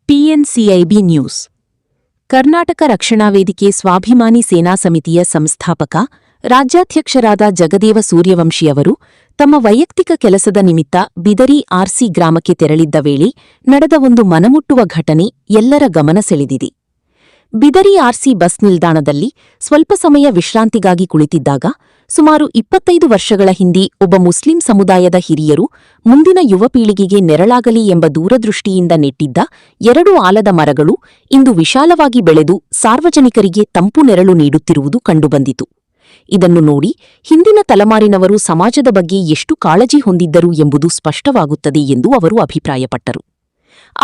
ಟಿಎನ್ಸಿಐಬಿ news. Karnataka ರಕ್ಷಣಾ ವೇದಿಕೆ ಸ್ವಾಭಿಮಾನಿ ಸೇನಾ ಸಮಿತಿಯ ಸಂಸ್ಥಾಪಕ, ರಾಜ್ಯಾಧ್ಯಕ್ಷರಾದ ಜಗದೇವ ಸೂರ್ಯವಂಶಿಯವರು ತಮ್ಮ ವೈಯಕ್ತಿಕ ಕೆಲಸದ ನಿಮಿತ್ತ ಬಿದರಿ ಆರ್ಸಿ ಗ್ರಾಮಕ್ಕೆ ತೆರಳಿದ್ದ ವೇಳೆ ನಡೆದ ಒಂದು ಮನಮುಟ್ಟುವ ಘಟನೆ ಎಲ್ಲರ ಗಮನ ಸೆಳೆದಿದೆ. ಬಿದರಿ ಆರ್ಸಿ ಬಸ್ ನಿಲ್ದಾಣದಲ್ಲಿ ಸ್ವಲ್ಪ ಸಮಯ ವಿಶ್ರಾಂತಿಗಾಗಿ ಕುಳಿತಿದ್ದಾಗ ಸುಮಾರು 25 ವರ್ಷಗಳ ಹಿಂದೆ ಒಬ್ಬ ಮುಸ್ಲಿಂ ಸಮುದಾಯದ ಹಿರಿಯರು ಮುಂದಿನ ಯುವ ಪೀಳಿಗೆಗೆ ನೆರಳಾಗಲಿ ಎಂಬ ದೂರದೃಷ್ಟಿಯಿಂದ ನೆಟ್ಟಿದ್ದ 2 ಆಲದ ಮರಗಳು ಇಂದು ವಿಶಾಲವಾಗಿ ಬೆಳೆದು ಸಾರ್ವಜನಿಕರಿಗೆ ತಂಪು ನೆರಳು ನೀಡುತ್ತಿರುವುದು ಕಂಡುಬಂದಿತು. ಇದನ್ನು ನೋಡಿ ಹಿಂದಿನ ತಲೆಮಾರಿನವರು ಸಮಾಜದ ಬಗ್ಗೆ ಎಷ್ಟು ಕಾಳಜಿ ಹೊಂದಿದ್ದರು ಎಂಬುದು ಸ್ಪಷ್ಟವಾಗುತ್ತದೆ ಎಂದು ಅವರು ಅಭಿಪ್ರಾಯಪಟ್ಟರು.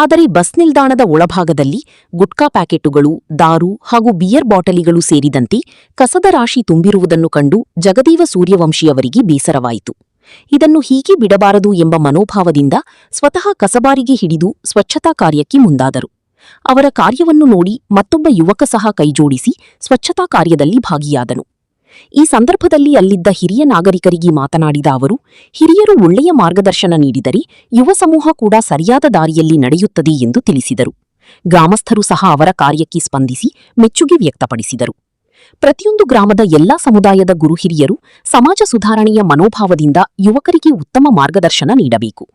ಆದರೆ ಬಸ್ ನಿಲ್ದಾಣದ ಒಳಭಾಗದಲ್ಲಿ ಗುಟ್ಕಾ ಪ್ಯಾಕೆಟುಗಳು, ದಾರು ಹಾಗೂ ಬಿಯರ್ ಬಾಟಲಿಗಳು ಸೇರಿದಂತೆ ಕಸದ ರಾಶಿ ತುಂಬಿರುವುದನ್ನು ಕಂಡು ಜಗದೇವ ಸೂರ್ಯವಂಶಿಯವರಿಗೆ ಬೇಸರವಾಯಿತು. ಇದನ್ನು ಹೀಗೆ ಬಿಡಬಾರದು ಎಂಬ ಮನೋಭಾವದಿಂದ ಸ್ವತಃ ಕಸಬಾರಿಗೆ ಹಿಡಿದು ಸ್ವಚ್ಛತಾ ಕಾರ್ಯಕ್ಕೆ ಮುಂದಾದರು. ಅವರ ಕಾರ್ಯವನ್ನು ನೋಡಿ ಮತ್ತೊಬ್ಬ ಯುವಕ ಸಹ ಕೈಜೋಡಿಸಿ ಸ್ವಚ್ಛತಾ ಕಾರ್ಯದಲ್ಲಿ ಭಾಗಿಯಾದನು. ಈ ಸಂದರ್ಭದಲ್ಲಿ ಅಲ್ಲಿದ್ದ ಹಿರಿಯ ನಾಗರಿಕರಿಗೆ ಮಾತನಾಡಿದ ಅವರು, ಹಿರಿಯರು ಒಳ್ಳೆಯ ಮಾರ್ಗದರ್ಶನ ನೀಡಿದರೆ ಯುವ ಸಮೂಹ ಕೂಡ ಸರಿಯಾದ ದಾರಿಯಲ್ಲಿ ನಡೆಯುತ್ತದೆ ಎಂದು ತಿಳಿಸಿದರು. ಗ್ರಾಮಸ್ಥರು ಸಹ ಅವರ ಕಾರ್ಯಕ್ಕೆ ಸ್ಪಂದಿಸಿ ಮೆಚ್ಚುಗೆ ವ್ಯಕ್ತಪಡಿಸಿದರು. ಪ್ರತಿಯೊಂದು ಗ್ರಾಮದ ಎಲ್ಲಾ ಸಮುದಾಯದ ಗುರುಹಿರಿಯರು ಸಮಾಜ ಸುಧಾರಣೆಯ ಮನೋಭಾವದಿಂದ ಯುವಕರಿಗೆ ಉತ್ತಮ ಮಾರ್ಗದರ್ಶನ ನೀಡಬೇಕು.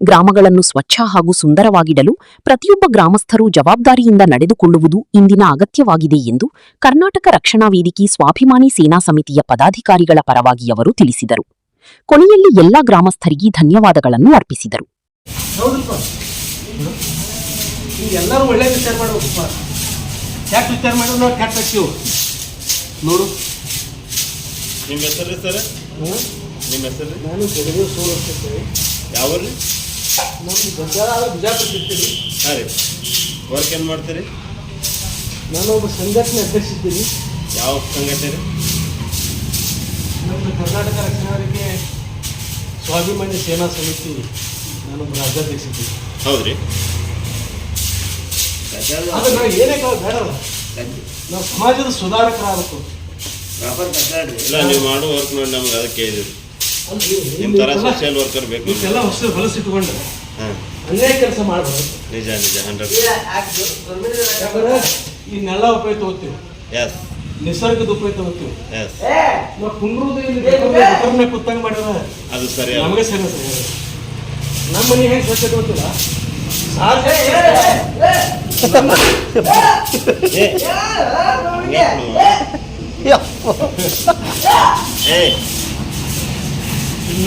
ಗ್ರಾಮಗಳನ್ನು ಸ್ವಚ್ಛ ಹಾಗೂ ಸುಂದರವಾಗಿಡಲು ಪ್ರತಿಯೊಬ್ಬ ಗ್ರಾಮಸ್ಥರು ಜವಾಬ್ದಾರಿಯಿಂದ ನಡೆದುಕೊಳ್ಳುವುದು ಇಂದಿನ ಅಗತ್ಯವಾಗಿದೆ ಎಂದು ಕರ್ನಾಟಕ ರಕ್ಷಣಾ ವೇದಿಕೆ ಸ್ವಾಭಿಮಾನಿ ಸೇನಾ ಸಮಿತಿಯ ಪದಾಧಿಕಾರಿಗಳ ಪರವಾಗಿ ಅವರು ತಿಳಿಸಿದರು. ಕೊನೆಯಲ್ಲಿ ಎಲ್ಲಾ ಗ್ರಾಮಸ್ಥರಿಗೆ ಧನ್ಯವಾದಗಳನ್ನು ಅರ್ಪಿಸಿದರು. ಯಾವ್ರಿ ಬಿಜಾಪುರ ಇರ್ತೀರಿ? ಹಾಂ ರೀ. ವರ್ಕ್ ಏನು ಮಾಡ್ತೀರಿ? ನಾನು ಒಬ್ಬ ಸಂಘಟನೆ ಅಧ್ಯಕ್ಷ ಇದ್ದೀನಿ. ಯಾವ ಸಂಘಟನೆ ರೀ? ನಮ್ಮ ಕರ್ನಾಟಕ ರಕ್ಷಣಾ ವೇದಿಕೆ ಸ್ವಾಭಿಮಾನಿ ಸೇನಾ ಸಮಿತಿ ನಾನೊಬ್ಬ ರಾಜ್ಯಾಧ್ಯಕ್ಷ ಇದ್ದೀನಿ. ಹೌದ್ರಿ. ಆದರೆ ನಾವು ಏನೇ ಬೇಡಲ್ಲ, ನಾವು ಸಮಾಜದ ಸುಧಾರಕರಾಗಬೇಕು. ಇಲ್ಲ, ನೀವು ಮಾಡೋ ವರ್ಕ್ ನೋಡಿ ನಮ್ಗೆ ಅದಕ್ಕೆ ಹೇಳಿದ್ರಿ. ನಿಮ್ಮ ಥರ ಸೋಷಿಯಲ್ ವರ್ಕರ್ ಬೇಕು. ಎಲ್ಲ ಹೊಲಸಿಟ್ಕೊಂಡ್ರೆ ಅನೇಕ ಕೆಲಸ ಮಾಡಬಹುದು. ನಿಜ 100%. ಯಾಕಂದ್ರೆ ಈ ನೆಲ ಉಪಯೋಗ ತಗೋತೀವಿ, ನಿಸರ್ಗದ ಉಪಯೋಗ ತಗೋತೀವಿ. ನಾವು ಕುಂಡ್ರುದು ಇಲ್ಲಿ ಕುತ್ತಂಗ ಮಾಡಿದ್ರೆ ಅದು ಸರಿ, ನಮಗೆ ಸರಿ. ನಮ್ಮ ಮನೆ ಹೆಂಗೆ ಸ್ವಚ್ಛ ತಗೋತಿಲ್ಲ,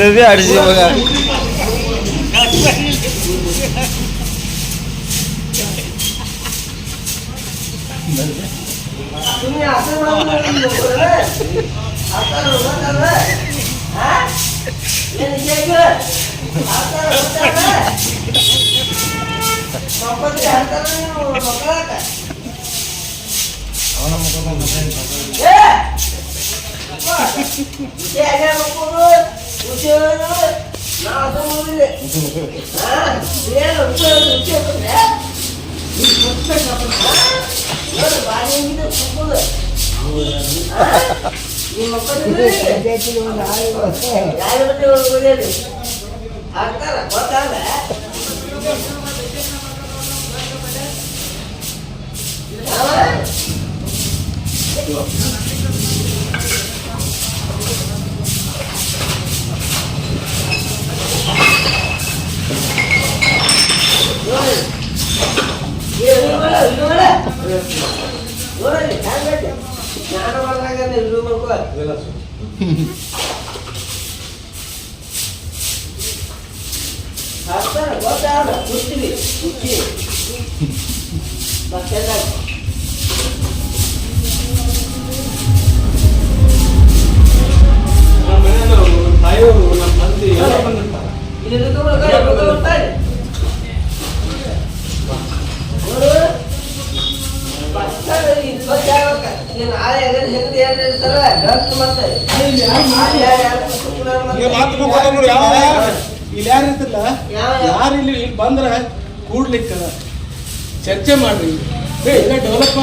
नवी आडशी बघा. तुम्ही असं ತಾಯಿಯವರು ನಮ್ಮ ತಂದೆ ಎಲ್ಲ ಬಂದಿರ್ತಾರೆ. ಇಲ್ಲಿ ಯಾರು ಇರ್ತಿಲ್ಲ, ಯಾರು ಇಲ್ಲಿ ಬಂದ್ರೆ ಕೂಡ್ಲಿಕ್ಕ ಚರ್ಚೆ ಮಾಡ್ರಿ. ಡೆವಲಪ್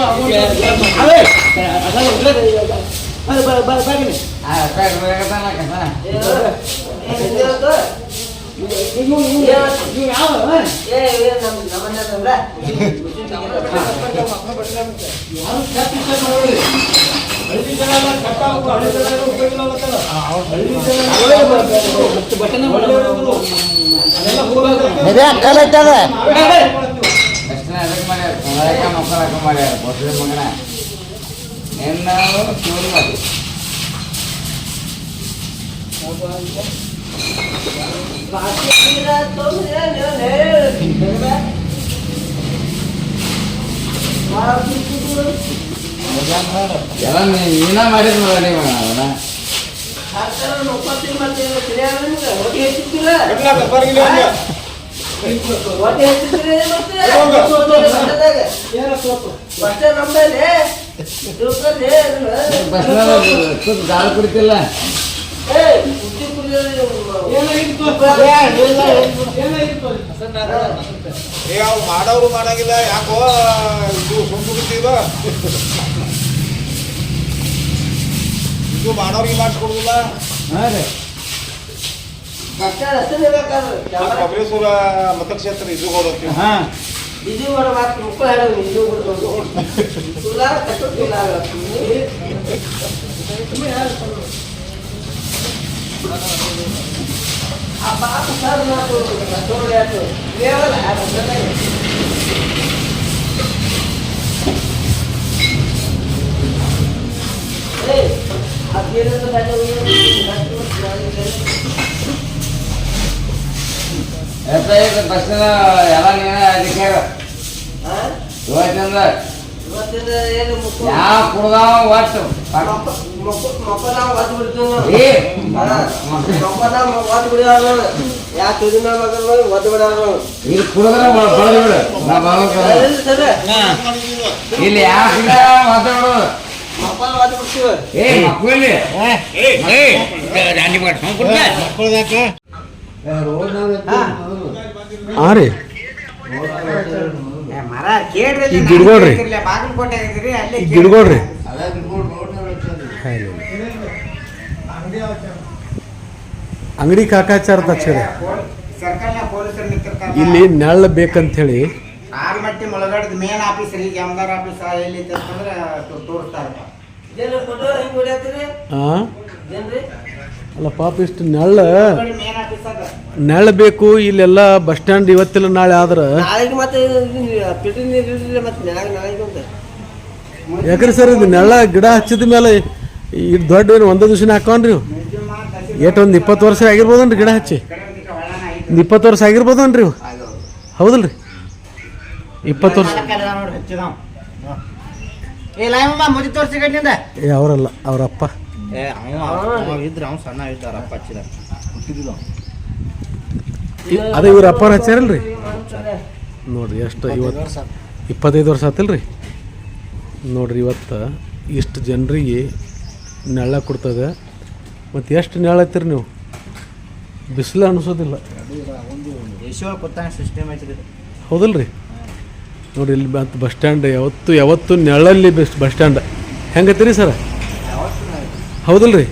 ಹಳ್ಳಿ ಜನ ಎಲ್ಲ ಕಟ್ಟಾಗ ಹಳ್ಳಿ ಜನ ಉಪಯೋಗ ಆಗತ್ತಲ್ಲ. ಹಳ್ಳಿ ಜನ ಎಲ್ಲ ನೀನ ಮಾಡಿದ್ ನೋಡ ನೀವು ಅವನ ಗಾಳಿ ಕುಡಿತಿಲ್ಲ. ಮಾಡೋರು ಮಾಡಂಗಿಲ್ಲ ಯಾಕೋ ಇದು ಸುಂದರ ಇದು ಮಾಡೋರಿಗೆ ಮಾಡಿಸ್ಕೊಡುದಿಲ್ಲ. ಬಬಲೇಶ್ವರ ಮತಕ್ಷೇತ್ರ ಇದು ಹೋಗ್ತೀವಿ. ಬಸ್ ಎಲ್ಲ ನೀನ ಅದಕ್ಕೆ ಇವತ್ತಿಂದ ಯಾವ ಕುಡ್ದಾವ ಒಟ್ಟು ಇದು ಕುಡಿದ್ರೆ ಬಳ್ದು ಬಿಡು. ಇಲ್ಲಿ ಯಾಕೆ ಮಾತಾಡೋದು ಏ ಮಕ್ಕಳಲ್ಲಿ ಹಾಂ ರೀ ಈ ಗಿಡಗಳ್ರಿ ಈ ಗಿಡಗಳ್ರಿ ಅಂಗಡಿ ಕಾಕಾಚಾರ ತಕ್ಷಣ ಇಲ್ಲಿ ನೆಳ್ಳ ಬೇಕಂತೇಳಿ ಆಲ್ಮಟ್ಟಿ ಮುಳಗಡದ ಮೇನ್ ಆಫೀಸ್ ರೀ ಜಾಮದಾರ್ ಆಫೀಸ್ ಎಲ್ಲಿ ಅಂತಂದ್ರೆ ತೋರಿಸ್ತಾರಪ್ಪ. ಹಾಂ ಅಲ್ಲ ಪಾಪ ಇಷ್ಟು ನೆಳ್ಳ ಮೇನ್ ಆಫೀಸ್ ಅದ ನೆಳ್ಳ ಬೇಕು ಇಲ್ಲೆಲ್ಲ ಬಸ್ ಸ್ಟ್ಯಾಂಡ್ ಇವತ್ತಿಲ್ಲ ನಾಳೆ ಆದ್ರೆ ಯಾಕ್ರಿ ಸರ್ ಇದು ನೆಳ್ಳ ಗಿಡ ಹಚ್ಚಿದ ಮೇಲೆ ಇದು ದೊಡ್ಡ ಏನು ಒಂದೇ ದಿವಸ ಹಾಕೋನ್ರಿ ನೀವು ಏಟು ಒಂದು 20 ವರ್ಷ ಆಗಿರ್ಬೋದನ್ರಿ ಗಿಡ ಹಚ್ಚಿ 20 ವರ್ಷ ಆಗಿರ್ಬೋದನ್ರಿ ಇವು ಹೌದಲ್ರಿ 20 ವರ್ಷ ಏ ಅವರಲ್ಲ ಅವರಪ್ಪ ಅದೇ ಇವ್ರ ಅಪ್ಪ ಹಚ್ಚಾರಲ್ರಿ ನೋಡ್ರಿ ಎಷ್ಟು ಇವತ್ತು 25 ವರ್ಷ ಆತಿಲ್ರಿ ನೋಡ್ರಿ ಇವತ್ತು ಇಷ್ಟು ಜನರಿಗೆ ನೆಳ್ಳ ಕೊಡ್ತದೆ ಮತ್ತು ಎಷ್ಟು ನೆಳ್ಳ ಐತಿರಿ ನೀವು ಬಿಸಿಲು ಅನಿಸೋದಿಲ್ಲ ಹೌದಲ್ರಿ ನೋಡಿರಿ ಇಲ್ಲಿ ಮತ್ತು ಬಸ್ ಸ್ಟ್ಯಾಂಡ್ ಯಾವತ್ತು ನೆಳ್ಳಲ್ಲಿ ಬಸ್ ಸ್ಟ್ಯಾಂಡ್ ಹೆಂಗೈತಿರಿ ಸರ್ ಹೌದಲ್ರಿ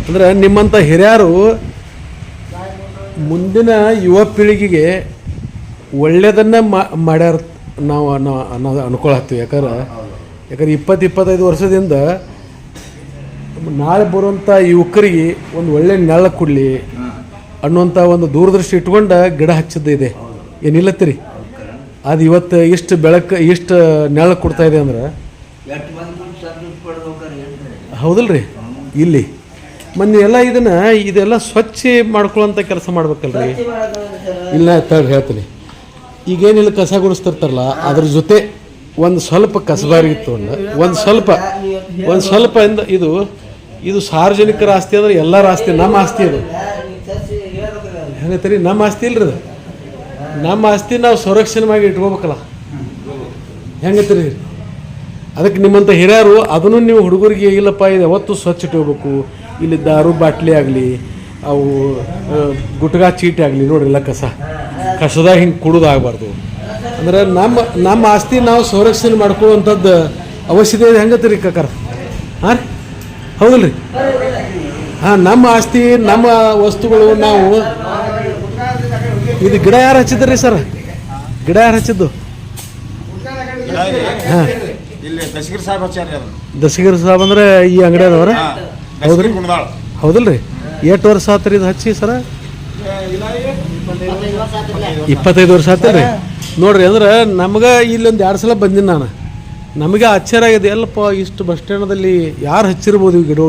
ಅಂದ್ರೆ ನಿಮ್ಮಂಥ ಹಿರಿಯರು ಮುಂದಿನ ಯುವ ಪೀಳಿಗೆಗೆ ಒಳ್ಳೆಯದನ್ನು ಮಾಡ್ಯಾರ ನಾವು ಅನ್ಕೊಳತ್ತೀವಿ ಯಾಕಂದ್ರೆ 20-25 ವರ್ಷದಿಂದ ನಾಳೆ ಬರುವಂಥ ಯುವಕರಿಗೆ ಒಂದು ಒಳ್ಳೆ ನೆಳ್ಳ ಕೊಡಲಿ ಅನ್ನುವಂಥ ಒಂದು ದೂರದೃಷ್ಟಿ ಇಟ್ಕೊಂಡು ಗಿಡ ಹಚ್ಚಿದ್ದ ಇದೆ ಏನಿಲ್ಲತ್ತೀರಿ ಅದು ಇವತ್ತು ಇಷ್ಟು ಬೆಳಕು ಇಷ್ಟು ನೆಳ್ಳ ಕೊಡ್ತಾ ಇದೆ ಅಂದ್ರೆ ಹೌದಲ್ರಿ ಇಲ್ಲಿ ಮೊನ್ನೆ ಎಲ್ಲ ಇದೆಲ್ಲ ಸ್ವಚ್ಛ ಮಾಡ್ಕೊಳ್ಳೋಂಥ ಕೆಲಸ ಮಾಡ್ಬೇಕಲ್ರಿ ಇಲ್ಲ ತಳಿ ಹೇಳ್ತೀನಿ ಈಗೇನಿಲ್ಲ ಕಸ ಗುಡಿಸ್ತಿರ್ತಾರಲ್ಲ ಅದ್ರ ಜೊತೆ ಒಂದು ಸ್ವಲ್ಪ ಕಸಬಾರಿಗಿತ್ತು ಒಂದು ಸ್ವಲ್ಪ ಇಂದ ಇದು ಸಾರ್ವಜನಿಕರ ಆಸ್ತಿ ಅಂದ್ರೆ ಎಲ್ಲರ ಆಸ್ತಿ ನಮ್ಮ ಆಸ್ತಿ ಅದು ಹೆಂಗೈತೆ ರೀ ನಮ್ಮ ಆಸ್ತಿ ಇಲ್ರಿ ಅದು ನಮ್ಮ ಆಸ್ತಿ ನಾವು ಸಂರಕ್ಷಣೆಯಾಗಿ ಇಟ್ಕೋಬೇಕಲ್ಲ ಹೆಂಗೈತೆ ರೀ ಅದಕ್ಕೆ ನಿಮ್ಮಂಥ ಹಿರಿಯರು ಅದನ್ನು ನೀವು ಹುಡುಗರಿಗೆ ಇಲ್ಲಪ್ಪ ಇದು ಯಾವತ್ತು ಸ್ವಚ್ಛ ಇಟ್ಕೋಬೇಕು ಇಲ್ಲಿ ದಾರು ಬಾಟ್ಲಿ ಆಗಲಿ ಅವು ಗುಟ್ಕಾ ಚೀಟಿ ಆಗಲಿ ನೋಡ್ರಿಲ್ಲ ಕಸದಾಗ ಹಿಂಗೆ ಕುಡಿದಾಗಬಾರ್ದು ಅಂದ್ರೆ ನಮ್ಮ ಆಸ್ತಿ ನಾವು ಸಂರಕ್ಷಣೆ ಮಾಡ್ಕೊಳ್ಳುವಂಥದ್ದು ಅವಶ್ಯಕತೆ ಇದೆ ಹೆಂಗತ್ತೆ ರೀ ಕಾಕಾರ ಹಾಂ ರೀ ಹೌದಲ್ರಿ ಹಾಂ ನಮ್ಮ ಆಸ್ತಿ ನಮ್ಮ ವಸ್ತುಗಳು ನಾವು ಇದು ಗಿಡ ಯಾರು ಹಚ್ಚಿದ್ರಿ ಸರ್? ಗಿಡ ಯಾರು ಹಚ್ಚಿದ್ದು? ಹಾಂ, ಇಲ್ಲಿ ದಶಗಿರಿ ಸಾಹೇಬ್ ಹಚ್ಚಾರಿ ಅದು. ದಸಗಿರಿ ಸಾಹೇಬ್ ಅಂದ್ರೆ ಈ ಅಂಗಡಿ ಅದಾವ್ರ? ಹೌದ್ರಿ, ಹೌದಲ್ರಿ. ಎಷ್ಟು ವರ್ಷ ಆತ್ರಿ ಇದು ಹಚ್ಚಿ ಸರ? 25 ವರ್ಷ ಆತಲ್ರಿ. ನೋಡ್ರಿ, ಅಂದ್ರೆ ನಮ್ಗೆ ಇಲ್ಲೊಂದು 2 ಸಲ ಬಂದಿನಿ ನಾನು. ನಮಗೆ ಆಶ್ಚರ್ಯ ಆಗಿದೆ, ಎಲ್ಲಪ್ಪ ಇಷ್ಟು ಬಸ್ ಸ್ಟ್ಯಾಂಡಲ್ಲಿ ಯಾರು ಹಚ್ಚಿರ್ಬೋದು ಈ ಗಿಡ,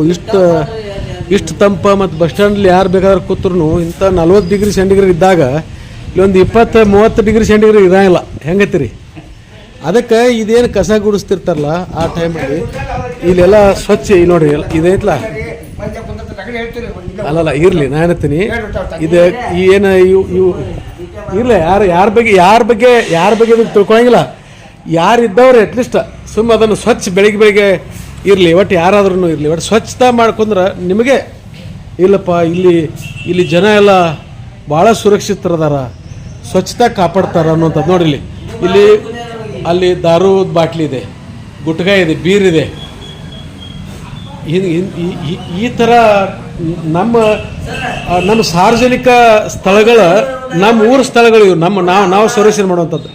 ಇಷ್ಟು ತಂಪ. ಮತ್ತು ಬಸ್ ಸ್ಟ್ಯಾಂಡಲ್ಲಿ ಯಾರು ಬೇಕಾದ್ರೆ ಕೂತ್ರು ಇಂಥ 40 ಡಿಗ್ರಿ ಸೆಂಟಿಗ್ರೇಡ್ ಇದ್ದಾಗ ಇಲ್ಲೊಂದು 20-30 ಡಿಗ್ರಿ ಸೆಂಟಿಗ್ರೇಡ್ ಇರಂಗಿಲ್ಲ. ಹೆಂಗತ್ತೀರಿ? ಅದಕ್ಕೆ ಇದೇನು ಕಸ ಗುಡಿಸ್ತಿರ್ತಾರಲ್ಲ ಆ ಟೈಮಲ್ಲಿ ಇಲ್ಲೆಲ್ಲ ಸ್ವಚ್ಛ ನೋಡ್ರಿ ಇದೈತ್ಲ. ಅಲ್ಲಲ್ಲ ಇರಲಿ, ನಾನು ಹೇಳ್ತೀನಿ, ಇದು ಏನು ಇವು ಇರಲಿ. ಯಾರ ಬಗ್ಗೆ ಇದು ತಿಳ್ಕೊಳಂಗಿಲ್ಲ. ಯಾರು ಇದ್ದವ್ರು ಅಟ್ಲೀಸ್ಟ್ ಸುಮ್ಮ ಅದನ್ನು ಸ್ವಚ್ಛ ಬೆಳಿಗ್ಗೆ ಇರಲಿ, ಒಟ್ಟು ಯಾರಾದ್ರೂ ಇರಲಿ, ಒಟ್ಟು ಸ್ವಚ್ಛತಾ ಮಾಡ್ಕೊಂಡ್ರೆ ನಿಮಗೆ ಇಲ್ಲಪ್ಪ ಇಲ್ಲಿ ಜನ ಎಲ್ಲ ಭಾಳ ಸುರಕ್ಷಿತರದಾರ, ಸ್ವಚ್ಛತಾ ಕಾಪಾಡ್ತಾರ ಅನ್ನೋಂಥದ್ದು. ನೋಡಿಲ್ಲಿ, ಅಲ್ಲಿ ದಾರು ಬಾಟ್ಲಿ ಇದೆ, ಗುಟ್ಕ ಇದೆ, ಬೀರಿದೆ. ಈ ಥರ ನಮ್ಮ ಸಾರ್ವಜನಿಕ ಸ್ಥಳಗಳ, ನಮ್ಮ ಊರ ಸ್ಥಳಗಳು ಇವು, ನಾವು ಸಂರಕ್ಷಣೆ ಮಾಡುವಂಥದ್ದು.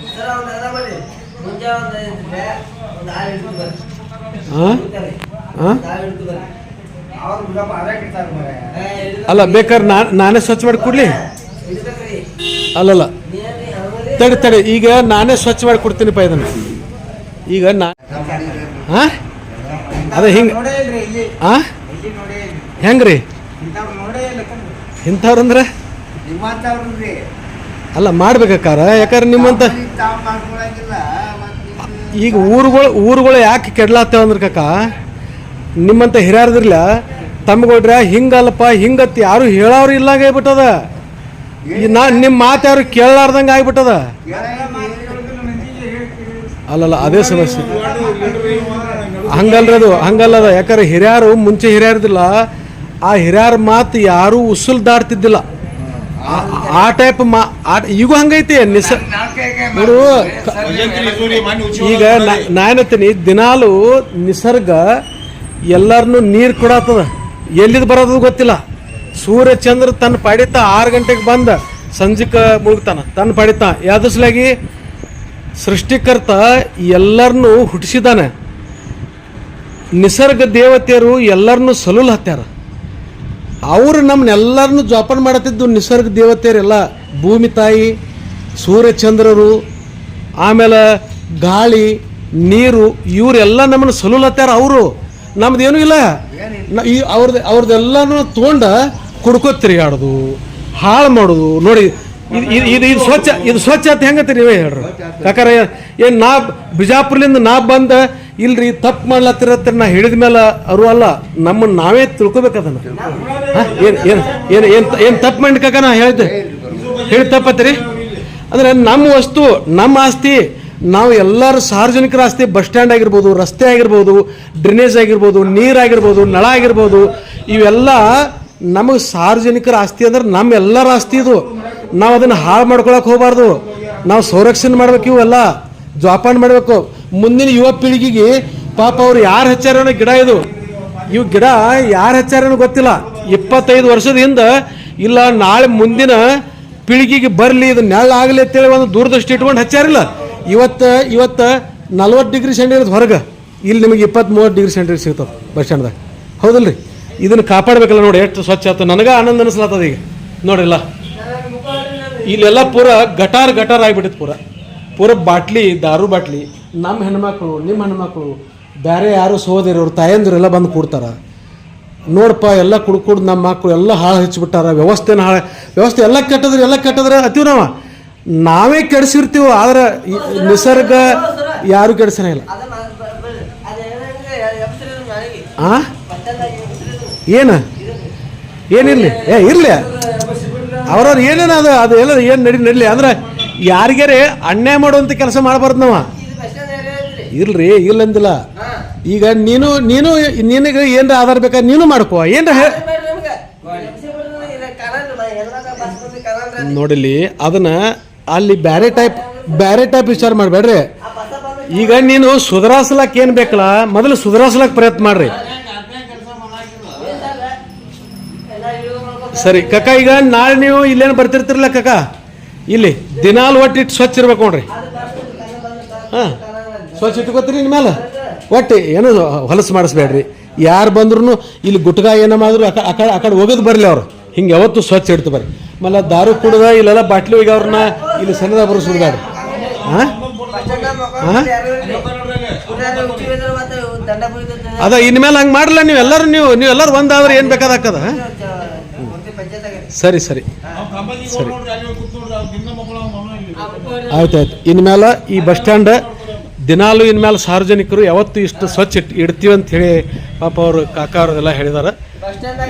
ಅಲ್ಲ, ಬೇಕಾದ್ರೆ ನಾನೇ ಸ್ವಚ್ಛ ಮಾಡಿ ಕೊಡ್ಲಿ? ಅಲ್ಲಲ್ಲ, ತಡಿ, ಈಗ ನಾನೇ ಸ್ವಚ್ಛ ಮಾಡಿ ಕೊಡ್ತೀನಿಪ್ಪ ಇದನ್ನು. ಈಗ ಹಾಂ, ಅದೇ ಹಿಂಗೆ ಹೆಂಗ್ರಿ ಇಂಥವ್ರಂದ್ರೆ? ಅಲ್ಲ, ಮಾಡ್ಬೇಕಾಕಾರ. ಯಾಕಂದ್ರೆ ನಿಮ್ಮಂತ ಈಗ ಊರುಗಳು ಯಾಕೆ ಕೆಡ್ಲಾತ್ತೇವ ಅಂದ್ರೆ ಕಾಕ, ನಿಮ್ಮಂತ ಹಿರಿಯರದಿರ್ಲ ತಮ್ಗೊಡ್ರ ಹಿಂಗಲ್ಲಪ್ಪ ಹಿಂಗತ್ತಿ ಯಾರು ಹೇಳೋರು ಇಲ್ಲಾಗ ಆಗ್ಬಿಟ್ಟದ. ನಿಮ್ಮ ಮಾತು ಯಾರು ಕೇಳಲಾರ್ದಂಗೆ ಆಗ್ಬಿಟ್ಟದ. ಅಲ್ಲಲ್ಲ, ಅದೇ ಸಮಸ್ಯೆ. ಹಂಗಲ್ಲದ. ಯಾಕಂದ್ರೆ ಹಿರಿಯರು ಮುಂಚೆ ಹಿರಿಯರ್ದಿಲ್ಲ, ಆ ಹಿರಿಯರ ಮಾತು ಯಾರೂ ಉಸುಲ್ ದಾಡ್ತಿದ್ದಿಲ್ಲ. ಆ ಟೈಪ್ ಈಗೂ ಹಂಗೈತಿ. ನೋಡು, ಈಗ ನಾನೇತೀನಿ, ದಿನಾಲು ನಿಸರ್ಗ ಎಲ್ಲರನ್ನೂ ನೀರು ಕೊಡತ್ತದ. ಎಲ್ಲಿದ್ದು ಬರೋದು ಗೊತ್ತಿಲ್ಲ. ಸೂರ್ಯ ಚಂದ್ರ ತನ್ನ ಪಡಿತ 6 ಗಂಟೆಗೆ ಬಂದ ಸಂಜೆಗೆ ಮುಳುಗ್ತಾನ, ತನ್ನ ಪಡಿತ. ಯಾವ್ದಸ್ಲಾಗಿ ಸೃಷ್ಟಿಕರ್ತ ಎಲ್ಲರನ್ನೂ ಹುಟ್ಟಿಸಿದಾನೆ. ನಿಸರ್ಗ ದೇವತೆಯರು ಎಲ್ಲರನ್ನೂ ಸಲುಲ್ ಹತ್ಯಾರ. ಅವರು ನಮ್ಮನ್ನೆಲ್ಲರನ್ನೂ ಜೋಪಾನ ಮಾಡತ್ತಿದ್ದು ನಿಸರ್ಗ ದೇವತೆಯರೆಲ್ಲ. ಭೂಮಿ ತಾಯಿ, ಸೂರ್ಯಚಂದ್ರರು, ಆಮೇಲೆ ಗಾಳಿ, ನೀರು, ಇವರೆಲ್ಲ ನಮ್ಮನ್ನು ಸಲುಲತ್ತಾರ. ಅವರು ನಮ್ದೇನೂ ಇಲ್ಲ. ಅವ್ರದ್ದೆಲ್ಲನೂ ತೊಗೊಂಡ ಕುಡ್ಕೋ ತಿರುಗಾಡೋದು, ಹಾಳು ಮಾಡೋದು. ನೋಡಿ, ಇದು ಸ್ವಚ್ಛ ಅಂತ ಹೆಂಗತ್ತೀರಿ ನೀವೇ ಹೇಳ್ರಿ? ಯಾಕಂದ್ರೆ ಏನು ಬಿಜಾಪುರ್ಲಿಂದ ಬಂದ ಇಲ್ರಿ ತಪ್ಪು ಮಾಡ್ಲತ್ತಿರತ್ತ ನಾ ಹೇಳಿದ ಮೇಲೆ ಅವರು ಅಲ್ಲ, ನಮ್ಮನ್ನು ನಾವೇ ತಿಳ್ಕೊಬೇಕದನ್ನ. ಏನು ತಪ್ಪು ಮಾಡ್ಲಿಕ್ಕ ನಾ ಹೇಳಿ ತಪ್ಪತ್ತೀರಿ? ಅಂದ್ರೆ ನಮ್ಮ ವಸ್ತು, ನಮ್ಮ ಆಸ್ತಿ, ನಾವು ಎಲ್ಲರೂ ಸಾರ್ವಜನಿಕರ ಆಸ್ತಿ. ಬಸ್ ಸ್ಟ್ಯಾಂಡ್ ಆಗಿರ್ಬೋದು, ರಸ್ತೆ ಆಗಿರ್ಬೋದು, ಡ್ರೈನೇಜ್ ಆಗಿರ್ಬೋದು, ನೀರಾಗಿರ್ಬೋದು, ನಳ ಆಗಿರ್ಬೋದು, ಇವೆಲ್ಲ ನಮಗೆ ಸಾರ್ವಜನಿಕರ ಆಸ್ತಿ. ಅಂದ್ರೆ ನಮ್ಮೆಲ್ಲರ ಆಸ್ತಿ ಇದು. ನಾವು ಅದನ್ನು ಹಾಳು ಮಾಡ್ಕೊಳಕ್ಕೆ ಹೋಗಬಾರ್ದು. ನಾವು ಸಂರಕ್ಷಣೆ ಮಾಡ್ಬೇಕು, ಇವೆಲ್ಲ ಜೋಪಾನ ಮಾಡಬೇಕು. ಮುಂದಿನ ಯುವ ಪೀಳಿಗೆಗೆ ಪಾಪ ಅವ್ರು ಯಾರು ಹಚ್ಚಾರೇನೋ ಗಿಡ, ಇವು ಗಿಡ ಯಾರು ಹಚ್ಚಾರೇನೋ ಗೊತ್ತಿಲ್ಲ. 25 ವರ್ಷದ ಹಿಂದೆ ಇಲ್ಲ, ನಾಳೆ ಮುಂದಿನ ಪೀಳಿಗೆಗೆ ಬರಲಿ, ಇದು ನೆಳ್ಳಾಗಲಿ ಅಂತೇಳಿ ಒಂದು ದೂರದೃಷ್ಟಿ ಇಟ್ಕೊಂಡು ಹಚ್ಚಾರಿಲ್ಲ. ಇವತ್ತು 40 ಡಿಗ್ರಿ ಸೆಂಟಿಗ್ರೇಡ್ ಹೊರಗೆ, ಇಲ್ಲಿ ನಿಮಗೆ 20-30 ಡಿಗ್ರಿ ಸೆಂಟಿಗ್ರೇಡ್ ಸಿಗ್ತದೆ ಬಸ್ ಸ್ಟ್ಯಾಂಡ್ದಾಗ. ಹೌದಲ್ರಿ? ಇದನ್ನು ಕಾಪಾಡಬೇಕಲ್ಲ. ನೋಡಿ ಎಷ್ಟು ಸ್ವಚ್ಛ ಆಯ್ತು. ನನಗೆ ಆನಂದ ಅನಿಸ್ಲತ್ತದ ಈಗ ನೋಡಿಲ್ಲ. ಇಲ್ಲೆಲ್ಲ ಪೂರ ಗಟಾರ್ ಆಗಿಬಿಟ್ಟಿತ್ತು. ಪೂರ ಬಾಟ್ಲಿ, ದಾರು ಬಾಟ್ಲಿ. ನಮ್ಮ ಹೆಣ್ಮಕ್ಳು, ನಿಮ್ಮ ಹೆಣ್ಮಕ್ಳು, ಬೇರೆ ಯಾರು ಸಹೋದರಿಯವರು, ತಾಯಂದಿರೆಲ್ಲ ಬಂದು ಕೂಡ್ತಾರ. ನೋಡಪ್ಪ, ಎಲ್ಲ ಕುಡ್ದು ನಮ್ಮ ಮಕ್ಕಳು ಎಲ್ಲ ಹಾಳು ಹಚ್ಚಿಬಿಟ್ಟಾರ. ವ್ಯವಸ್ಥೆ ಎಲ್ಲ ಕೆಟ್ಟದ್ರೆ ಅತೀವ್ ನಾವೇ ಕೆಡಿಸಿರ್ತೀವಿ. ಆದ್ರೆ ನಿಸರ್ಗ ಯಾರು ಕೆಡಿಸನೇ ಇಲ್ಲ. ಏನಿರಲಿ ಇರಲಿ, ಅವ್ರವ್ರು ಏನೇನು ಅದು ಎಲ್ಲ ಏನು ನಡೀಲಿ. ಅಂದ್ರೆ ಯಾರಿಗಾರೆ ಅನ್ಯಾಯ ಮಾಡುವಂಥ ಕೆಲಸ ಮಾಡಬಾರ್ದು ನಾವು. ಇಲ್ರಿ, ಇಲ್ಲಂದಿಲ್ಲ. ಈಗ ನಿನಗೆ ಏನ್ರ ಆಧಾರ ಬೇಕಾ, ನೀನು ಮಾಡ್ಕೋ. ಏನ್ರ ನೋಡಿಲಿ, ಅದನ್ನ ಅಲ್ಲಿ ಬ್ಯಾರೆ ಟೈಪ್ ವಿಚಾರ ಮಾಡಬೇಡ್ರಿ. ಈಗ ನೀನು ಸುಧಾರಿಸ್ಲಾಕ್ ಏನು ಬೇಕಲ್ಲ, ಮೊದಲು ಸುಧಾರಿಸ್ಲಾಕ್ ಪ್ರಯತ್ನ ಮಾಡ್ರಿ. ಸರಿ ಕಕ್ಕ, ಈಗ ನಾಳೆ ನೀವು ಇಲ್ಲೇನು ಬರ್ತಿರ್ತಿರಲ್ಲ ಕಕ್ಕ, ಇಲ್ಲಿ ದಿನಾಲು ಒಟ್ಟಿಟ್ಟು ಸ್ವಚ್ಛ ಇರ್ಬೇಕು ನೋಡ್ರಿ. ಹಾಂ, ಸ್ವಚ್ಛ ಇಟ್ಕೋತೀರಿ ಇನ್ಮೇಲೆ ಒಟ್ಟು ಏನು ಹೊಲಸು ಮಾಡಿಸ್ಬೇಡ್ರಿ. ಯಾರು ಬಂದ್ರೂ ಇಲ್ಲಿ ಗುಟ್ಗ ಏನೋ ಮಾಡಿದ್ರು ಆ ಕಡೆ ಹೋಗೋದು ಬರಲಿ ಅವ್ರು. ಹಿಂಗೆ ಯಾವತ್ತೂ ಸ್ವಚ್ಛ ಇಡ್ತು ಬರ್ರಿ. ಆಮೇಲೆ ದಾರು ಕುಡ್ದ ಇಲ್ಲೆಲ್ಲ ಬಾಟ್ಲಿ ಹೋಗಿ ಅವ್ರನ್ನ ಇಲ್ಲಿ ಸಣ್ಣದಾಗ ಬರೆಸ್ಬಿಡ್ಬೇಡ್ರಿ. ಹಾಂ ಹಾಂ, ಅದ ಇನ್ಮೇಲೆ ಹಂಗೆ ಮಾಡಲ್ಲ. ನೀವೆಲ್ಲರೂ ಒಂದಾದ್ರೆ ಏನು ಬೇಕಾದಾಕದ. ಸರಿ ಸರಿ ಸರಿ, ಆಯ್ತು. ಇನ್ಮೇಲೆ ಈ ಬಸ್ ಸ್ಟ್ಯಾಂಡ್ ದಿನಾಲು ಇನ್ಮೇಲೆ ಸಾರ್ವಜನಿಕರು ಯಾವತ್ತೂ ಇಷ್ಟು ಸ್ವಚ್ಛ ಇಡ್ತೀವಿ ಅಂತ ಹೇಳಿ ಪಾಪ ಅವರು ಕಾಕ ಅವರೆಲ್ಲ ಹೇಳಿದ್ದಾರೆ.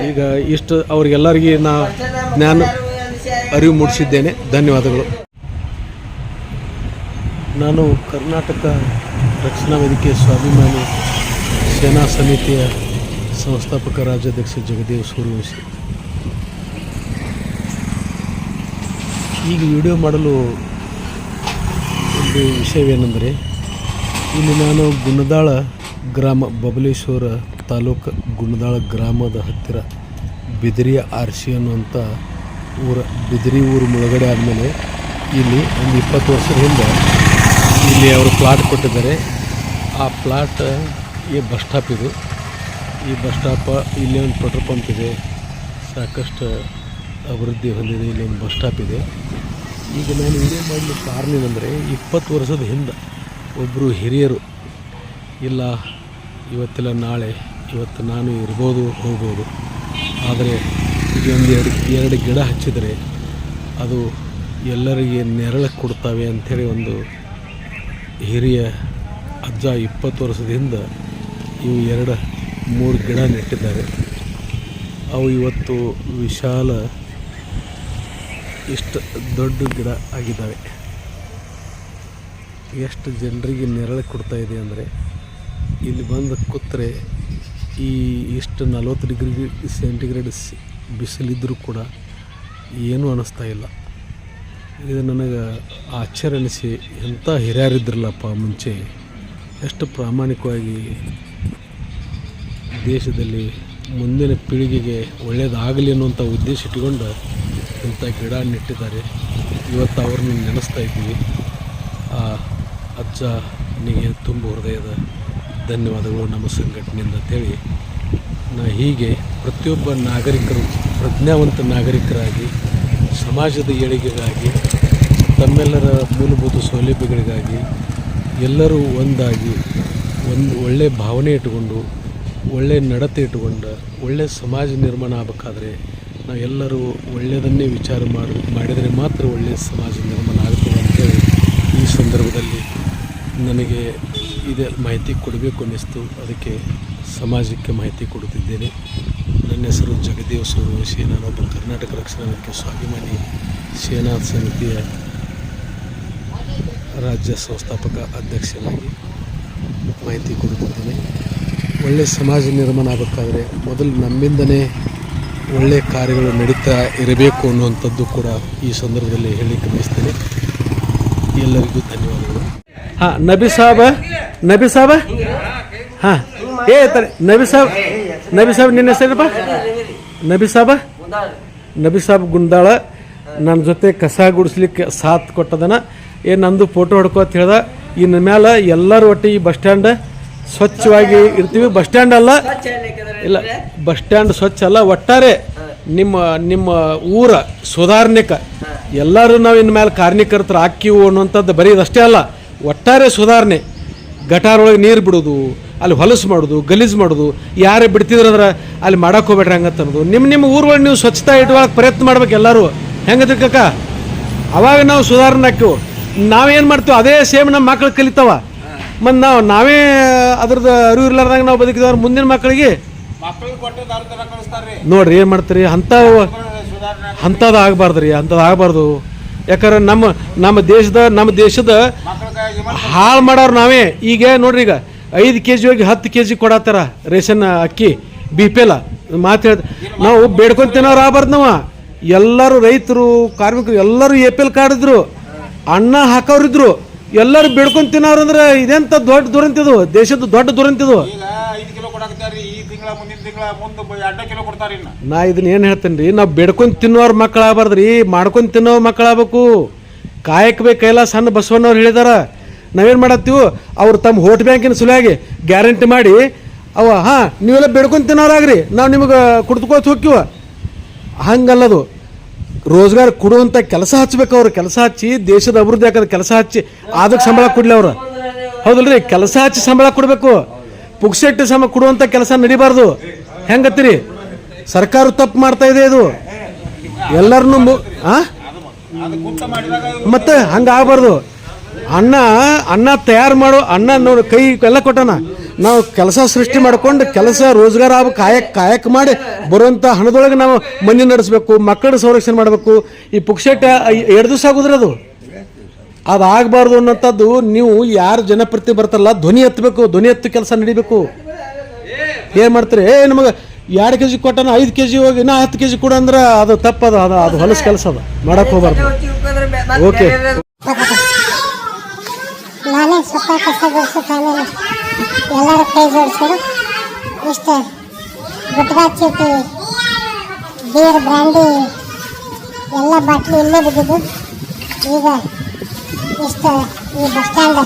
ಈಗ ಇಷ್ಟು ಅವ್ರಿಗೆಲ್ಲರಿಗೆ ನಾನು ಅರಿವು ಮೂಡಿಸಿದ್ದೇನೆ. ಧನ್ಯವಾದಗಳು. ನಾನು ಕರ್ನಾಟಕ ರಕ್ಷಣಾ ವೇದಿಕೆ ಸ್ವಾಭಿಮಾನಿ ಸೇನಾ ಸಮಿತಿಯ ಸಂಸ್ಥಾಪಕ ರಾಜ್ಯಾಧ್ಯಕ್ಷ ಜಗದೇವ್ ಸೂರ್ಯವಂಶಿ. ಈಗ ವಿಡಿಯೋ ಮಾಡಲು ಒಂದು ವಿಷಯವೇನೆಂದರೆ, ಇಲ್ಲಿ ನಾನು ಗುಣದಾಳ ಗ್ರಾಮ, ಬಬಲೇಶ್ವರ ತಾಲೂಕು ಗುಣದಾಳ ಗ್ರಾಮದ ಹತ್ತಿರ ಬಿದಿರಿಯ ಆರ್ಸಿ ಅನ್ನುವಂಥ ಬಿದಿರಿ ಊರು ಮುಳುಗಡೆ ಆದಮೇಲೆ ಇಲ್ಲಿ ಒಂದು 20 ವರ್ಷದ ಹಿಂದೆ ಇಲ್ಲಿ ಅವರು ಪ್ಲಾಟ್ ಕೊಟ್ಟಿದ್ದಾರೆ. ಆ ಪ್ಲಾಟ್ ಈ ಬಸ್ ಸ್ಟಾಪ್ ಇದು. ಈ ಬಸ್ ಸ್ಟಾಪ್ ಇಲ್ಲಿ ಒಂದು ಪೆಟ್ರೋಲ್ ಪಂಪ್ ಇದೆ, ಸಾಕಷ್ಟು ಅಭಿವೃದ್ಧಿ ಹೊಂದಿದೆ. ಇಲ್ಲಿ ಒಂದು ಬಸ್ ಸ್ಟಾಪ್ ಇದೆ. ಈಗ ನಾನು ವಿಡಿಯೋ ಮಾಡಲಿಕ್ಕೆ ಕಾರಣ ಏನಂದರೆ, 20 ವರ್ಷದ ಹಿಂದೆ ಒಬ್ಬರು ಹಿರಿಯರು ಇಲ್ಲ, ಇವತ್ತಿಲ್ಲ ನಾಳೆ, ಇವತ್ತು ನಾನು ಇರ್ಬೋದು ಹೋಗ್ಬೋದು, ಆದರೆ ಇದೊಂದು ಎರಡು ಗಿಡ ಹಚ್ಚಿದರೆ ಅದು ಎಲ್ಲರಿಗೆ ನೆರಳು ಕೊಡ್ತವೆ ಅಂಥೇಳಿ ಒಂದು ಹಿರಿಯ ಅಜ್ಜ 20 ವರ್ಷದ ಹಿಂದೆ ಇವು 2-3 ಗಿಡ ನೆಟ್ಟಿದ್ದಾರೆ. ಅವು ಇವತ್ತು ವಿಶಾಲ ಇಷ್ಟು ದೊಡ್ಡ ಗಿಡ ಆಗಿದ್ದಾವೆ. ಎಷ್ಟು ಜನರಿಗೆ ನೆರಳು ಕೊಡ್ತಾ ಇದೆ ಅಂದರೆ, ಇಲ್ಲಿ ಬಂದು ಕೂತ್ರೆ ಈ ಇಷ್ಟು 40 ಡಿಗ್ರಿ ಸೆಂಟಿಗ್ರೇಡ್ ಬಿಸಿಲಿದ್ದರೂ ಕೂಡ ಏನೂ ಅನ್ನಿಸ್ತಾ ಇಲ್ಲ. ಇದು ನನಗೆ ಆಶ್ಚರ್ಯ ಅನಿಸಿ, ಎಂಥ ಹಿರಿಯರಿದ್ರಲ್ಲಪ್ಪ ಮುಂಚೆ, ಎಷ್ಟು ಪ್ರಾಮಾಣಿಕವಾಗಿ ದೇಶದಲ್ಲಿ ಮುಂದಿನ ಪೀಳಿಗೆಗೆ ಒಳ್ಳೆಯದಾಗಲಿ ಅನ್ನುವಂಥ ಉದ್ದೇಶ ಇಟ್ಟುಕೊಂಡು ಇಂಥ ಗಿಡ ನೆಟ್ಟಿದ್ದಾರೆ. ಇವತ್ತು ಅವ್ರನ್ನ ನೆನೆಸ್ತಾ ಇದ್ದೀವಿ. ಆ ಅಜ್ಜನಿಗೆ ತುಂಬ ಹೃದಯದ ಧನ್ಯವಾದಗಳು ನಮ್ಮ ಸಂಘಟನೆಯಿಂದ ಅಂತೇಳಿ, ಹೀಗೆ ಪ್ರತಿಯೊಬ್ಬ ನಾಗರಿಕರು ಪ್ರಜ್ಞಾವಂತ ನಾಗರಿಕರಾಗಿ ಸಮಾಜದ ಏಳಿಗೆಗಾಗಿ, ತಮ್ಮೆಲ್ಲರ ಮೂಲಭೂತ ಸೌಲಭ್ಯಗಳಿಗಾಗಿ ಎಲ್ಲರೂ ಒಂದಾಗಿ ಒಂದು ಒಳ್ಳೆಯ ಭಾವನೆ ಇಟ್ಟುಕೊಂಡು, ಒಳ್ಳೆಯ ನಡತೆ ಇಟ್ಟುಕೊಂಡು ಒಳ್ಳೆಯ ಸಮಾಜ ನಿರ್ಮಾಣ ಆಗಬೇಕಾದ್ರೆ ನಾವೆಲ್ಲರೂ ಒಳ್ಳೆಯದನ್ನೇ ವಿಚಾರ ಮಾಡಿದರೆ ಮಾತ್ರ ಒಳ್ಳೆಯ ಸಮಾಜ ನಿರ್ಮಾಣ ಆಗ್ತದೆ ಅಂತೇಳಿ ಈ ಸಂದರ್ಭದಲ್ಲಿ ನನಗೆ ಇದೇ ಮಾಹಿತಿ ಕೊಡಬೇಕು ಅನ್ನಿಸ್ತು. ಅದಕ್ಕೆ ಸಮಾಜಕ್ಕೆ ಮಾಹಿತಿ ಕೊಡುತ್ತಿದ್ದೇನೆ. ನನ್ನ ಹೆಸರು ಜಗದೇವ್ ಸೂರ್ಯವಂಶಿ. ನಾನೊಬ್ಬ ಕರ್ನಾಟಕ ರಕ್ಷಣಾ ವೇದಿಕೆ ಸ್ವಾಭಿಮಾನಿ ಸೇನಾ ಸಮಿತಿಯ ರಾಜ್ಯ ಸಂಸ್ಥಾಪಕ ಅಧ್ಯಕ್ಷನಾಗಿ ಮಾಹಿತಿ ಕೊಡುತ್ತಿದ್ದೇನೆ. ಒಳ್ಳೆಯ ಸಮಾಜ ನಿರ್ಮಾಣ ಆಗಬೇಕಾದ್ರೆ ಮೊದಲು ನಮ್ಮಿಂದನೇ ಒಳ್ಳೆಯ ಕಾರ್ಯಗಳು ನಡೀತಾ ಇರಬೇಕು ಅನ್ನುವಂಥದ್ದು ಕೂಡ ಈ ಸಂದರ್ಭದಲ್ಲಿ ಹೇಳಲಿಕ್ಕೆ ಬಯಸ್ತೇನೆ. ಎಲ್ಲರಿಗೂ ಧನ್ಯವಾದಗಳು. ಹಾಂ, ನಬಿ ಸಾಬ ಹಾಂ, ನಬಿ ಸಾಬ್ ನಿನ್ನ ಹೆಸರಪ್ಪ? ನಬಿ ಸಾಬ್ ಗುಂದಾಳ ನನ್ನ ಜೊತೆ ಕಸ ಗುಡಿಸ್ಲಿಕ್ಕೆ ಸಾಥ್ ಕೊಟ್ಟದನ. ನಂದು ಫೋಟೋ ಹೊಡ್ಕೋತ ಹೇಳ್ದ. ಇನ್ನು ಮೇಲೆ ಎಲ್ಲರೂ ಒಟ್ಟು ಈ ಬಸ್ ಸ್ಟ್ಯಾಂಡ್ ಸ್ವಚ್ಛವಾಗಿ ಇರ್ತೀವಿ. ಬಸ್ ಸ್ಟ್ಯಾಂಡ್ ಅಲ್ಲ, ಇಲ್ಲ ಬಸ್ ಸ್ಟ್ಯಾಂಡ್ ಸ್ವಚ್ಛ ಅಲ್ಲ, ಒಟ್ಟಾರೆ ನಿಮ್ಮ ಊರ ಸುಧಾರಣೆಗೆ ಎಲ್ಲರೂ ನಾವು ಇನ್ನು ಮೇಲೆ ಕಾರ್ಯಕರ್ತರು ಹಾಕಿವು ಅನ್ನುವಂಥದ್ದು ಬರೀ ಇದಷ್ಟೇ ಅಲ್ಲ, ಒಟ್ಟಾರೆ ಸುಧಾರಣೆ. ಗಟಾರೊಳಗೆ ನೀರು ಬಿಡೋದು, ಅಲ್ಲಿ ಹೊಲಸು ಮಾಡೋದು, ಗಲೀಜು ಮಾಡೋದು, ಯಾರೇ ಬಿಡ್ತಿದ್ರಂದ್ರೆ ಅಲ್ಲಿ ಮಾಡಕ್ಕೆ ಹೋಗ್ಬೇಡ್ರಿ ಹಂಗಂತ ಅನ್ನೋದು. ನಿಮ್ಮ ಊರುಗಳು ನೀವು ಸ್ವಚ್ಛತಾ ಇಟ್ಕೊಳಕ್ಕೆ ಪ್ರಯತ್ನ ಮಾಡ್ಬೇಕು ಎಲ್ಲರೂ. ಹೆಂಗದ್ರಿ ಕಾಕ? ಅವಾಗ ನಾವು ಸುಧಾರಣೆ ಹಾಕಿವು. ನಾವೇನು ಮಾಡ್ತೀವಿ ಅದೇ ಸೇಮ್ ನಮ್ಮ ಮಕ್ಳು ಕಲಿತಾವ. ಮತ್ತು ನಾವೇ ಅದ್ರದ್ದು ಅರಿವು ಇರ್ಲಾರ್ದಂಗೆ ನಾವು ಬದುಕಿದವ್ರು ಮುಂದಿನ ಮಕ್ಕಳಿಗೆ ನೋಡ್ರಿ ಏನು ಮಾಡ್ತೀರಿ. ಅಂಥದ್ದು ಆಗಬಾರ್ದು ರೀ, ಅಂಥದ್ದು ಆಗಬಾರ್ದು. ಯಾಕಂದ್ರೆ ನಮ್ಮ ದೇಶದ ಹಾಳು ಮಾಡೋರು ನಾವೇ. ಈಗ ನೋಡ್ರಿ, ಈಗ 5 kg ಹೋಗಿ 10 kg ಕೊಡತ್ತಾರ ರೇಷನ್ ಅಕ್ಕಿ BPL ಮಾತು ಹೇಳ್ತ. ನಾವು ಬೇಡ್ಕೊಂತೇನವ್ರು ಆಗಬಾರ್ದು. ನಾವು ಎಲ್ಲರೂ ರೈತರು, ಕಾರ್ಮಿಕರು ಎಲ್ಲರೂ APL ಕಾರ್ಡ್ ಇದ್ರು, ಅನ್ನ ಹಾಕೋರಿದ್ರು, ಎಲ್ಲರೂ ಬೇಡ್ಕೊಂಡು ತಿನ್ನೋರು ಅಂದ್ರೆ ಇದೆಂತ ದೊಡ್ಡ ದುರಂತ ಇದು, ದೇಶದ ದೊಡ್ಡ ದುರಂತ ಇದು. ನಾ ಇದನ್ನ ಏನು ಹೇಳ್ತೇನೆ ರೀ, ನಾವು ಬೇಡ್ಕೊಂಡು ತಿನ್ನೋರು ಮಕ್ಕಳಾಗಬಾರ್ದು ರೀ, ಮಾಡ್ಕೊಂಡು ತಿನ್ನೋ ಮಕ್ಕಳಾಗಬೇಕು. ಕಾಯಕವೇ ಕೈಲಾಸ ಸಣ್ಣ ಬಸವಣ್ಣವ್ರು ಹೇಳಿದಾರ. ನಾವೇನು ಮಾಡತ್ತೀವಿ, ಅವ್ರು ತಮ್ಮ ವೋಟ್ ಬ್ಯಾಂಕಿನ ಸಲುವಾಗಿ ಗ್ಯಾರಂಟಿ ಮಾಡಿ ನೀವೆಲ್ಲ ಬೇಡ್ಕೊಂಡು ತಿನ್ನೋರಾಗ್ರಿ, ನಾವು ನಿಮಗೆ ಕುಡ್ದುಕೋತ ಹೋಗ್ತೀವ. ಹಂಗಲ್ಲದು. ರೋಜ್ಗಾರ್ ಕೊಡುವಂಥ ಕೆಲಸ ಹಚ್ಬೇಕು. ಅವ್ರು ಕೆಲಸ ಹಚ್ಚಿ ದೇಶದ ಅಭಿವೃದ್ಧಿ ಹಾಕೋದು ಕೆಲಸ ಹಚ್ಚಿ ಅದಕ್ಕೆ ಸಂಬಳ ಕೊಡಲಿ ಅವರು. ಹೌದಲ್ರಿ? ಕೆಲಸ ಹಚ್ಚಿ ಸಂಬಳ ಕೊಡಬೇಕು. ಪುಕ್ಸೆಟ್ಟು ಕೊಡುವಂಥ ಕೆಲಸ ನಡಿಬಾರ್ದು. ಹೆಂಗತ್ತೀರಿ? ಸರ್ಕಾರ ತಪ್ಪು ಮಾಡ್ತಾ ಇದೆ. ಇದು ಎಲ್ಲರನ್ನೂ ಮತ್ತೆ ಹಂಗಾಗಬಾರ್ದು. ಅನ್ನ ತಯಾರು ಮಾಡೋ ಅನ್ನ ನೋಡಿ ಕೈ ಎಲ್ಲ ಕೊಟ್ಟನ. ನಾವು ಕೆಲಸ ಸೃಷ್ಟಿ ಮಾಡ್ಕೊಂಡು ಕೆಲಸ ರೋಜ್ಗಾರ ಕಾಯಕ ಮಾಡಿ ಬರುವಂಥ ಹಣದೊಳಗೆ ನಾವು ಮನೆ ನಡೆಸಬೇಕು, ಮಕ್ಕಳ ಸಂರಕ್ಷಣೆ ಮಾಡಬೇಕು. ಈ ಪುಕ್ಸೆಟ್ 2 ದಿವಸ ಆಗೋದ್ರಿ ಅದು ಆಗಬಾರ್ದು ಅನ್ನೋಂಥದ್ದು. ನೀವು ಯಾರು ಜನಪ್ರತಿ ಬರ್ತಾರಲ್ಲ, ಧ್ವನಿ ಎತ್ತಬೇಕು. ಧ್ವನಿ ಎತ್ತು ಕೆಲಸ ನಡಿಬೇಕು. ಏನು ಮಾಡ್ತೀರಿ? ನಮಗೆ 2 kg ಕೊಟ್ಟನ 5 kg ಹೋಗಿ ಇನ್ನೂ 10 kg ಕೊಡು ಅಂದ್ರೆ ಅದು ತಪ್ಪದ. ಅದು ಹೊಲಸು ಕೆಲಸ. ಅದು ಮಾಡಕ್ಕೆ ಹೋಗ್ಬಾರ್ದು. ಓಕೆ. ನಾನೇ ಸ್ವತಃ ಕಸ ಗುಡಿಸೋದು, ಎಲ್ಲರೂ ಕೈ ಜೋಡಿಸೋರು. ಇಷ್ಟು ಗುಟ್ಕಾ ಚೀಟಿ, ಬೀರ್, ಬ್ರ್ಯಾಂಡಿ ಎಲ್ಲ ಬಾಟ್ಲಿ ಇಲ್ಲೇ ಬಿದ್ದಿದ್ದು. ಈಗ ಇಷ್ಟು ಈ ಬಸ್ ಸ್ಟ್ಯಾಂಡ್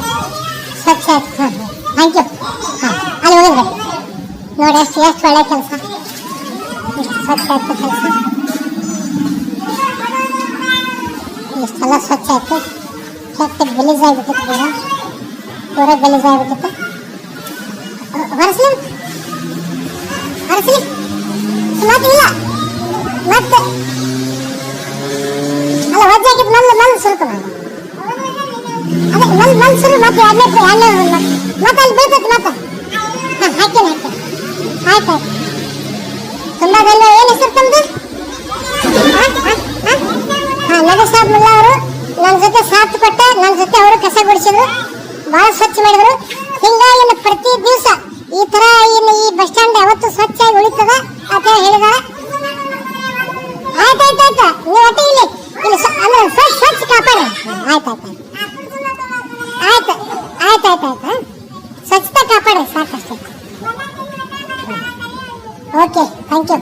ಸ್ವಚ್ಛ ಆಯ್ತು. Thank you. ಅಲ್ಲಿ ಹೋಗಿದ್ರೆ ನೋಡಿ ಎಷ್ಟು ಒಳ್ಳೆ ಕೆಲಸ. ಇಷ್ಟು ಸ್ವಚ್ಛ ಆಯ್ತು ಕೆಲಸ. ಇಷ್ಟೆಲ್ಲ ಸ್ವಚ್ಛ ಆಯ್ತು. ಕೆಟ್ಟ ಗಲೀಜಾಗ್ಬಿಟ್ಟಿತ್ತು, ಪೂರ ಗಲೀಜಾಗ್ಬಿಟ್ಟಿತ್ತು. ಹೊರಸ್ಲಿ ಮತ್ತಿಲ್ಲ ಮತ್ತೆ ಅಲ್ಲ ವಜ್ಜಾಗಿದ್ದು ಮಲ್ಲು ಸುರುಕು ಅದೇ ಮಲ್ಲು ಸುರು ಮತ್ತೆ ಮತ್ತೆ ಅಲ್ಲಿ ಬೀಳ್ತೈತಿ. ಮತ್ತೆ ಹಾಕೇನೆ ಆಯ್ತು. ತುಂಬ ಧನ್ಯವಾದ. ಏನು ಹೆಸರು ತಮ್ಮದು? ನಗೇಶ್ ಸಾಬ್ ಮುಲ್ಲಾ ಅವರು ನನ್ನ ಜೊತೆ ಸಾಥ್ ಕೊಟ್ಟ. ನನ್ನ ಜೊತೆ ಅವರು ಕಸ ಗುಡಿಸಿದ್ರು, ಭಾಳ ಸ್ವಚ್ಛ ಮಾಡಿದ್ರು. ಹಿಂಗಾಗಿ ಪ್ರತಿ ದಿವಸ ಈ ಥರ ಈ ಬಸ್ ಸ್ಟ್ಯಾಂಡ್ ಯಾವತ್ತು ಸ್ವಚ್ಛಾಗಿ ಉಳಿತದ ಅಂತ ಹೇಳಿದಾರ. ಆಯ್ತಾಯ್ತಾಯ್ತು. ನೀವು ಒಟ್ಟೆ ಇಲ್ಲಿ ಅಂದ್ರೆ ಸ್ವಚ್ಛ ಕಾಪಾಡ್ರಿ. ಆಯ್ತಾಯ್ತಾಯ್ತು. ಸ್ವಚ್ಛತೆ ಕಾಪಾಡ್ರಿ ಸಾಕಷ್ಟೇ. Okay, thank you.